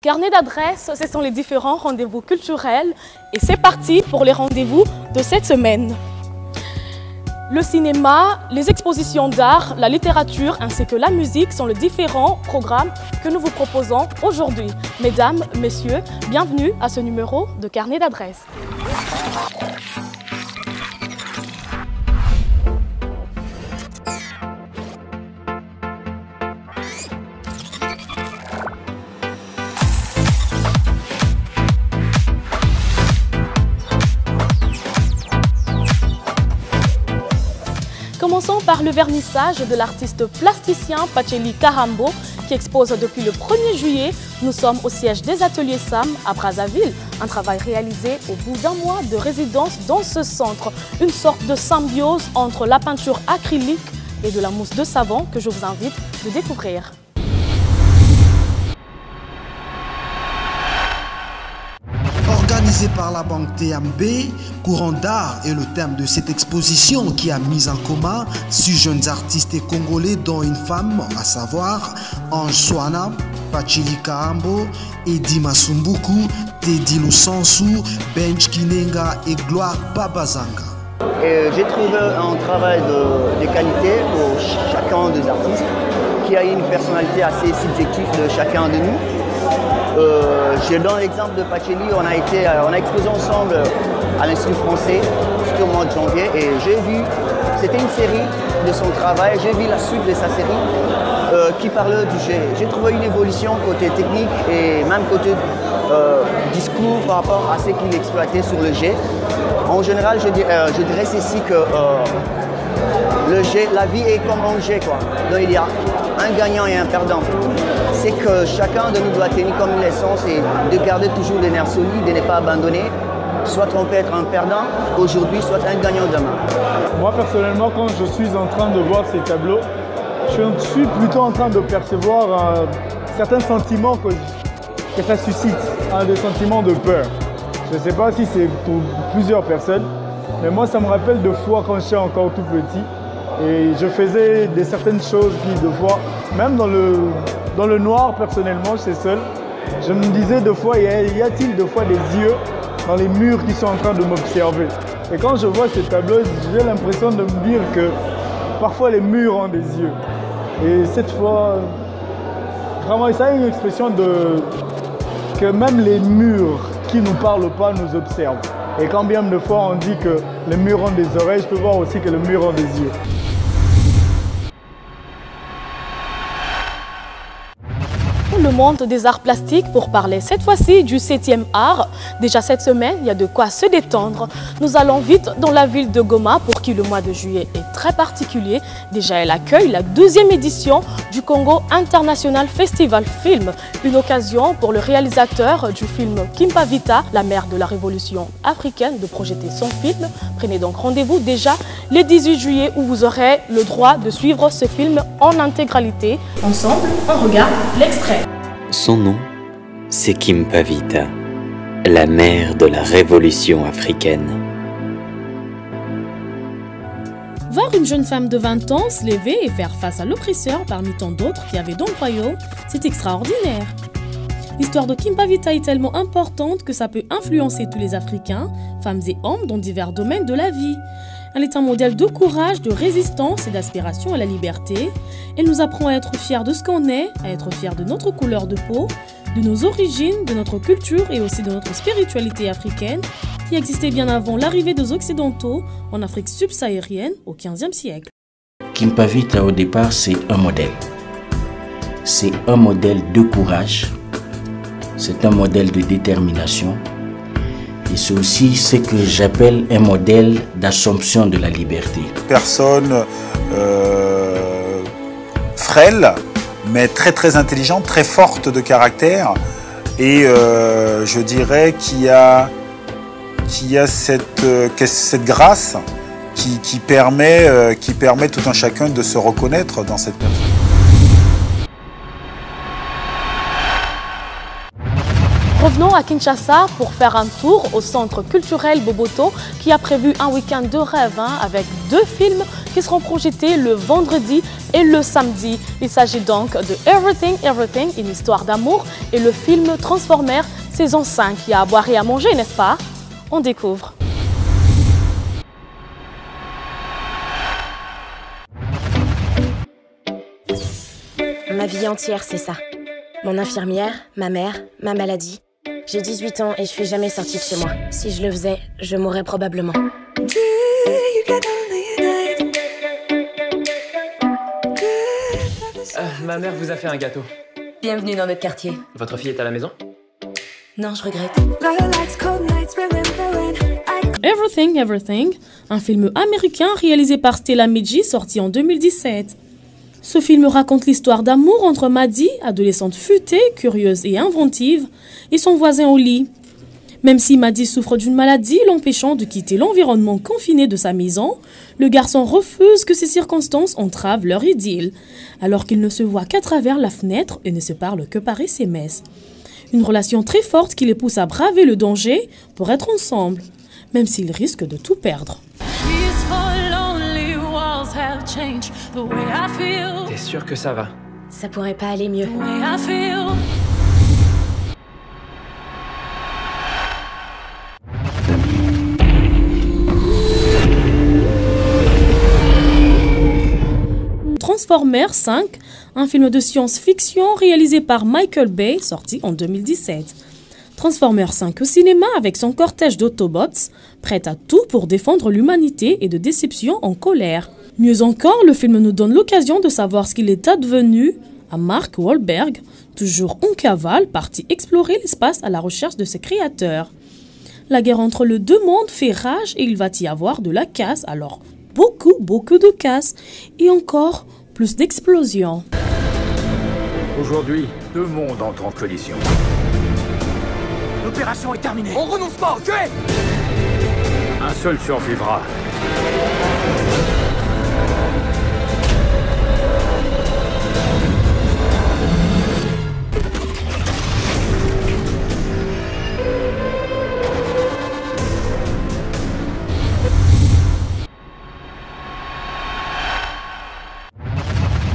Carnet d'adresses, ce sont les différents rendez-vous culturels et c'est parti pour les rendez-vous de cette semaine. Le cinéma, les expositions d'art, la littérature ainsi que la musique sont les différents programmes que nous vous proposons aujourd'hui. Mesdames, messieurs, bienvenue à ce numéro de Carnet d'adresses. Commençons par le vernissage de l'artiste plasticien Pacheli Karambo qui expose depuis le 1er juillet. Nous sommes au siège des ateliers SAM à Brazzaville. Un travail réalisé au bout d'un mois de résidence dans ce centre. Une sorte de symbiose entre la peinture acrylique et de la mousse de savon que je vous invite de découvrir. Organisé par la banque TMB, Courant d'art est le thème de cette exposition qui a mis en commun 6 jeunes artistes congolais dont une femme, à savoir Ange Swana, Pacheli Karambo, Edi Masumbuku, Teddy Lusansu, Benj Kinenga et Gloire Babazanga. J'ai trouvé un travail de qualité pour chacun des artistes qui a une personnalité assez subjective de chacun de nous. Je donne l'exemple de Pacheli, on a exposé ensemble à l'Institut français, c'était au mois de janvier, et j'ai vu, c'était une série de son travail, j'ai vu la suite de sa série qui parlait du jet. J'ai trouvé une évolution côté technique et même côté discours par rapport à ce qu'il exploitait sur le jet. En général, je dirais ceci que le jet, la vie est comme un jet, quoi. Donc il y a un gagnant et un perdant. C'est que chacun de nous doit tenir comme une essence et de garder toujours des nerfs solides, de ne pas abandonner. Soit on peut être un perdant aujourd'hui, soit un gagnant demain. Moi personnellement, quand je suis en train de voir ces tableaux, je suis plutôt en train de percevoir certains sentiments que ça suscite, des sentiments de peur. Je ne sais pas si c'est pour plusieurs personnes, mais moi ça me rappelle de fois quand j'étais encore tout petit et je faisais certaines choses qui de fois, même dans le noir personnellement, j'étais seul, je me disais de fois, y a-t-il de fois des yeux dans les murs qui sont en train de m'observer? Et quand je vois ces tableaux, j'ai l'impression de me dire que parfois les murs ont des yeux. Et cette fois, vraiment, ça a une expression que même les murs qui ne nous parlent pas nous observent. Et quand bien de fois on dit que les murs ont des oreilles, je peux voir aussi que les murs ont des yeux. Le monde des arts plastiques pour parler cette fois-ci du 7e art. Déjà cette semaine, il y a de quoi se détendre. Nous allons vite dans la ville de Goma pour qui le mois de juillet est très particulier. Déjà, elle accueille la 2e édition du Congo International Festival Film. Une occasion pour le réalisateur du film Kimpa Vita, la mère de la révolution africaine, de projeter son film. Prenez donc rendez-vous déjà le 18 juillet où vous aurez le droit de suivre ce film en intégralité. Ensemble, on regarde l'extrait. Son nom, c'est Kimpa Vita, la mère de la révolution africaine. Voir une jeune femme de 20 ans se lever et faire face à l'oppresseur parmi tant d'autres qui avaient dans le royaume, c'est extraordinaire. L'histoire de Kimpa Vita est tellement importante que ça peut influencer tous les Africains, femmes et hommes dans divers domaines de la vie. Elle est un modèle de courage, de résistance et d'aspiration à la liberté. Elle nous apprend à être fiers de ce qu'on est, à être fiers de notre couleur de peau, de nos origines, de notre culture et aussi de notre spiritualité africaine qui existait bien avant l'arrivée des Occidentaux en Afrique subsaharienne au XVe siècle. Kimpa Vita au départ c'est un modèle. C'est un modèle de courage, c'est un modèle de détermination. Et c'est aussi ce que j'appelle un modèle d'assomption de la liberté. Personne frêle, mais très intelligente, très forte de caractère. Et je dirais qu'il y a cette grâce qui permet tout un chacun de se reconnaître dans cette personne. Revenons à Kinshasa pour faire un tour au centre culturel Boboto qui a prévu un week-end de rêve avec 2 films qui seront projetés le vendredi et le samedi. Il s'agit donc de Everything, Everything, une histoire d'amour et le film Transformers saison 5. Il y a à boire et à manger, n'est-ce pas? On découvre. Ma vie entière, c'est ça. Mon infirmière, ma mère, ma maladie. J'ai 18 ans et je suis jamais sortie de chez moi. Si je le faisais, je mourrais probablement. Ma mère vous a fait un gâteau. Bienvenue dans notre quartier. Votre fille est à la maison? Non, je regrette. Everything, Everything, un film américain réalisé par Stella Midji, sorti en 2017. Ce film raconte l'histoire d'amour entre Maddie, adolescente futée, curieuse et inventive, et son voisin au lit. Même si Maddie souffre d'une maladie l'empêchant de quitter l'environnement confiné de sa maison, le garçon refuse que ces circonstances entravent leur idylle, alors qu'ils ne se voient qu'à travers la fenêtre et ne se parlent que par SMS. Une relation très forte qui les pousse à braver le danger pour être ensemble, même s'ils risquent de tout perdre. T'es sûr que ça va? Ça pourrait pas aller mieux. Transformers 5, un film de science-fiction réalisé par Michael Bay, sorti en 2017. Transformers 5 au cinéma avec son cortège d'Autobots, prêt à tout pour défendre l'humanité et de déception en colère. Mieux encore, le film nous donne l'occasion de savoir ce qu'il est advenu à Mark Wahlberg, toujours en cavale, parti explorer l'espace à la recherche de ses créateurs. La guerre entre les deux mondes fait rage et il va y avoir de la casse, alors beaucoup de casse et encore plus d'explosions. Aujourd'hui, deux mondes entrent en collision. L'opération est terminée. On renonce pas, ok? Un seul survivra.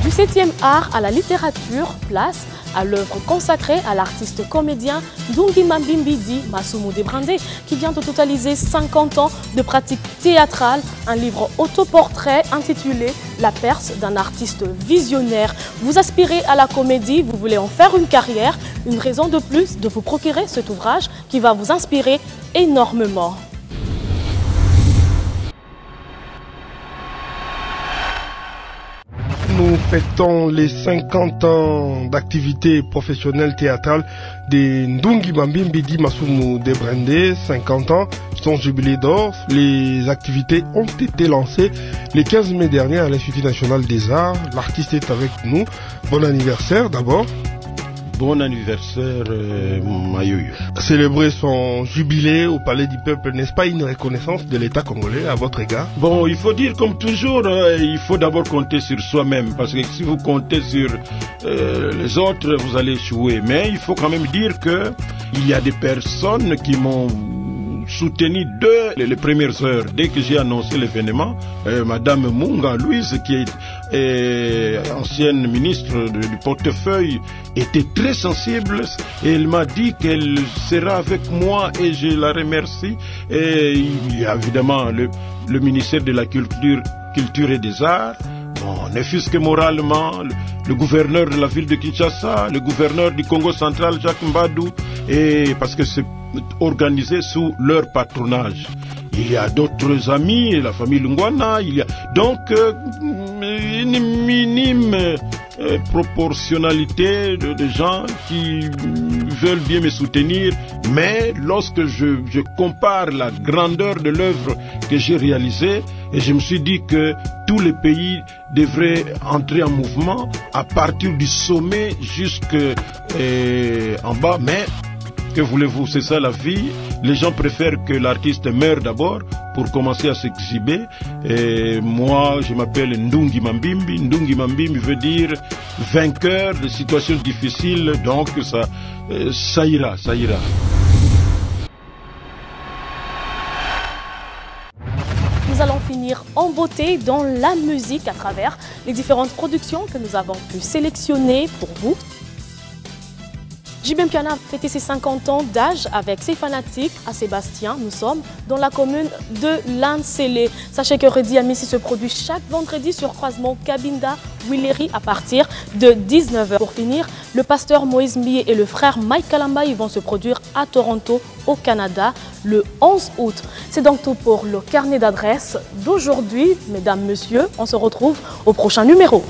Du 7e art à la littérature, place à l'œuvre consacrée à l'artiste comédien Ndungi Mabimbidi Masumu Debrandé, qui vient de totaliser 50 ans de pratique théâtrale, un livre autoportrait intitulé La Perse d'un artiste visionnaire. Vous aspirez à la comédie, vous voulez en faire une carrière, une raison de plus de vous procurer cet ouvrage qui va vous inspirer énormément. Nous fêtons les 50 ans d'activité professionnelle théâtrale de Ndungi Mabimbidi Masumu Debrandé, 50 ans, son jubilé d'or. Les activités ont été lancées le 15 mai dernier à l'Institut national des arts. L'artiste est avec nous. Bon anniversaire d'abord. Bon anniversaire, Mayoyo. Célébrer son jubilé au Palais du Peuple, n'est-ce pas une reconnaissance de l'État congolais à votre égard? Bon, il faut dire comme toujours, il faut d'abord compter sur soi-même, parce que si vous comptez sur les autres, vous allez échouer. Mais il faut quand même dire que il y a des personnes qui m'ont soutenu dès les premières heures, dès que j'ai annoncé l'événement. Madame Munga Louise, qui est ancienne ministre du portefeuille, était très sensible et elle m'a dit qu'elle sera avec moi et je la remercie. Et il y a évidemment le ministère de la Culture et des Arts. Bon, ne fût-ce que moralement, le gouverneur de la ville de Kinshasa, le gouverneur du Congo central, Jacques Mbadou, et parce que c'est organisé sous leur patronage. Il y a d'autres amis, la famille Lungwana, il y a donc une minime proportionnalité de gens qui veulent bien me soutenir, mais lorsque je compare la grandeur de l'œuvre que j'ai réalisée, et je me suis dit que tous les pays devraient entrer en mouvement à partir du sommet jusqu'en bas, mais que voulez-vous, c'est ça la vie. Les gens préfèrent que l'artiste meure d'abord pour commencer à s'exhiber. Et moi, je m'appelle Ndungi Mambimbi. Ndungi Mambimbi veut dire vainqueur de situations difficiles. Donc ça ira, ça ira. Nous allons finir en beauté dans la musique à travers les différentes productions que nous avons pu sélectionner pour vous. JB Mpiana a fêté ses 50 ans d'âge avec ses fanatiques à Sébastien. Nous sommes dans la commune de Lancelé. Sachez que Redi Amissi se produit chaque vendredi sur croisement Cabinda Willery à partir de 19h. Pour finir, le pasteur Moïse Mbié et le frère Mike Kalamba vont se produire à Toronto, au Canada, le 11 août. C'est donc tout pour le carnet d'adresses d'aujourd'hui. Mesdames, Messieurs, on se retrouve au prochain numéro.